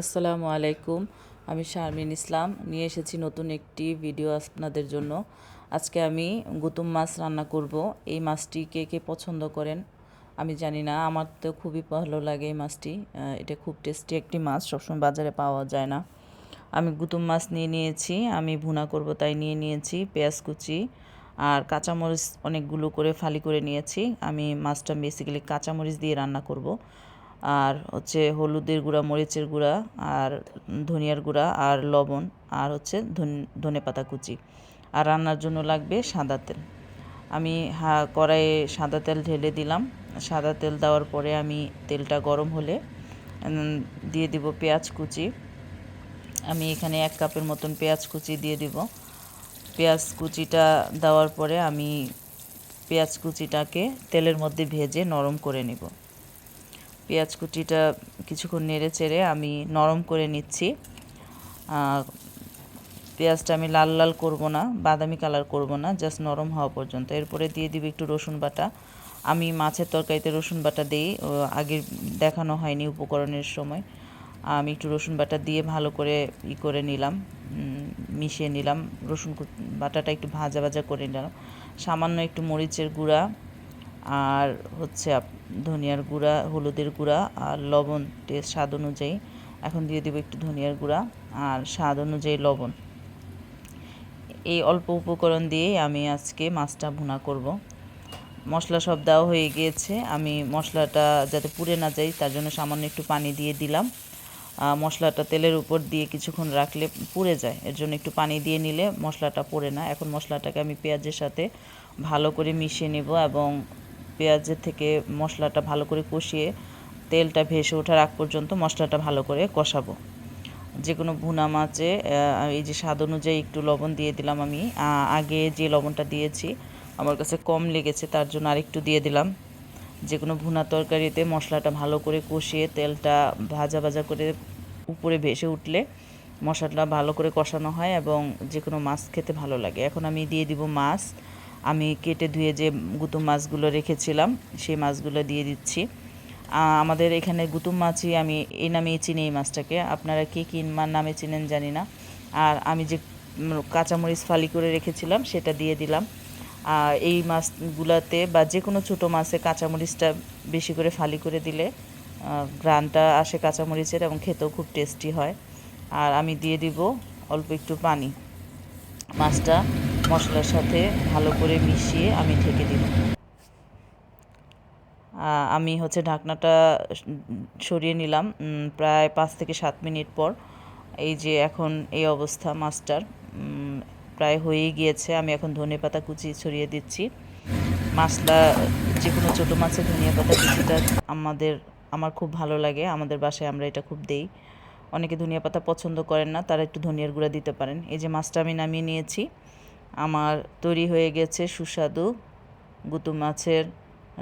আসসালামু আলাইকুম। আমি শারমিন ইসলাম নিয়ে এসেছি নতুন একটি ভিডিও আপনাদের জন্য। আজকে আমি গুতুম মাছ রান্না করব। এই মাছটি কে কে পছন্দ করেন আমি জানি না, আমার তো খুবই ভালো লাগে এই মাছটি। এটা খুব টেস্টি একটি মাছ, সবসময় বাজারে পাওয়া যায় না। আমি গুতুম মাছ নিয়ে নিয়েছি, আমি ভুনা করব তাই নিয়ে নিয়েছি পেঁয়াজ কুচি আর কাঁচামরিচ অনেকগুলো করে ফালি করে নিয়েছি। আমি মাছটা বেসিক্যালি কাঁচামরিচ দিয়ে রান্না করব। আর হচ্ছে হলুদের গুঁড়া, মরিচের গুঁড়া আর ধনিয়ার গুঁড়া আর লবণ আর হচ্ছে ধনেপাতা কুচি। আর রান্নার জন্য লাগবে সাদা তেল। আমি কড়াইয়ে সাদা তেল ঢেলে দিলাম। সাদা তেল দেওয়ার পরে আমি তেলটা গরম হলে দিয়ে দিব পেঁয়াজ কুচি। আমি এখানে 1 কাপের মতন পেঁয়াজ কুচি দিয়ে দিব। পেঁয়াজ কুচিটা দেওয়ার পরে আমি পেঁয়াজ কুচিটাকে তেলের মধ্যে ভেজে নরম করে নিব। পেঁয়াজ কুচিটা কিছুক্ষণ নেড়ে চেড়ে আমি নরম করে নিচ্ছি। পেঁয়াজটা আমি লাল লাল করব না, বাদামি কালার করব না, জাস্ট নরম হওয়া পর্যন্ত। এরপরে দিয়ে দিব একটু রসুন বাটা। আমি মাছের তরকারিতে রসুন বাটা দিই, আগে দেখানো হয়নি উপকরণের সময়। আমি একটু রসুন বাটা দিয়ে ভালো করে করে নিলাম, মিশিয়ে নিলাম। রসুন বাটাটা একটু ভাজা ভাজা করে নিলাম। সামান্য একটু মরিচের গুঁড়া আর হচ্ছে ধনিয়ার গুঁড়া, হলুদের গুঁড়া আর লবণ টেস্ট স্বাদ অনুযায়ী। এখন দিয়ে দেবো একটু ধনিয়ার গুঁড়া আর স্বাদ অনুযায়ী লবণ। এই অল্প উপকরণ দিয়েই আমি আজকে মাছটা ভুনা করব। মশলা সব দেওয়া হয়ে গিয়েছে। আমি মশলাটা যাতে পুড়ে না যায় তার জন্য সামান্য একটু পানি দিয়ে দিলাম। মশলাটা তেলের উপর দিয়ে কিছুক্ষণ রাখলে পুড়ে যায়, এর জন্য একটু পানি দিয়ে নিলে মশলাটা পোড়ে না। এখন মশলাটাকে আমি পেঁয়াজের সাথে ভালো করে মিশিয়ে নেব এবং পেঁয়াজের থেকে মশলাটা ভালো করে কষিয়ে তেলটা ভেসে ওঠার আগ পর্যন্ত মশলাটা ভালো করে কষাবো। যে কোনো ভুনা মাছে এই যে স্বাদ অনুযায়ী একটু লবণ দিয়ে দিলাম। আমি আগে যে লবণটা দিয়েছি আমার কাছে কম লেগেছে, তার জন্য আরেকটু দিয়ে দিলাম। যে কোনো ভুনা তরকারিতে মশলাটা ভালো করে কষিয়ে তেলটা ভাজা ভাজা করে উপরে ভেসে উঠলে মশলাটা ভালো করে কষানো হয় এবং যে কোনো মাছ খেতে ভালো লাগে। এখন আমি দিয়ে দিব মাছ। আমি কেটে ধুয়ে যে গুতুম মাছগুলো রেখেছিলাম সেই মাছগুলো দিয়ে দিচ্ছি। আমাদের এখানে গুতুম মাছই আমি এই নামেই চিনি এই মাছটাকে, আপনারা কে কী নামে চিনেন জানি না। আর আমি যে কাঁচামরিচ ফালি করে রেখেছিলাম সেটা দিয়ে দিলাম। এই মাছগুলাতে বা যে কোনো ছোটো মাছে কাঁচামরিচটা বেশি করে ফালি করে দিলে ঘ্রাণটা আসে কাঁচামরিচের এবং খেতেও খুব টেস্টি হয়। আর আমি দিয়ে দিব অল্প একটু পানি। মাছটা মশলার সাথে ভালো করে মিশিয়ে আমি ঢেকে দিব। আমি হচ্ছে ঢাকনাটা সরিয়ে নিলাম প্রায় 5 থেকে 7 মিনিট পর। এই যে এখন এই অবস্থা মাছটার, প্রায় হয়েই গিয়েছে। আমি এখন ধনেপাতা কুচি ছড়িয়ে দিচ্ছি। মাছটা যে কোনো ছোটো মাছে ধনিয়া পাতা কুচিটা আমার খুব ভালো লাগে। আমাদের বাসায় আমরা এটা খুব দেই। অনেকে ধনিয়া পাতা পছন্দ করেন না, তারা একটু ধনিয়ার গুঁড়া দিতে পারেন। এই যে মাছটা আমি নামিয়ে নিয়েছি। আমার তৈরি হয়ে গেছে সুস্বাদু গুতুম মাছের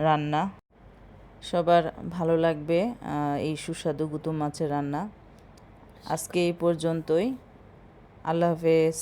রান্না। সবার ভালো লাগবে এই সুস্বাদু গুতুম মাছের রান্না। আজকে এই পর্যন্তই। আল্লাহ হাফেজ।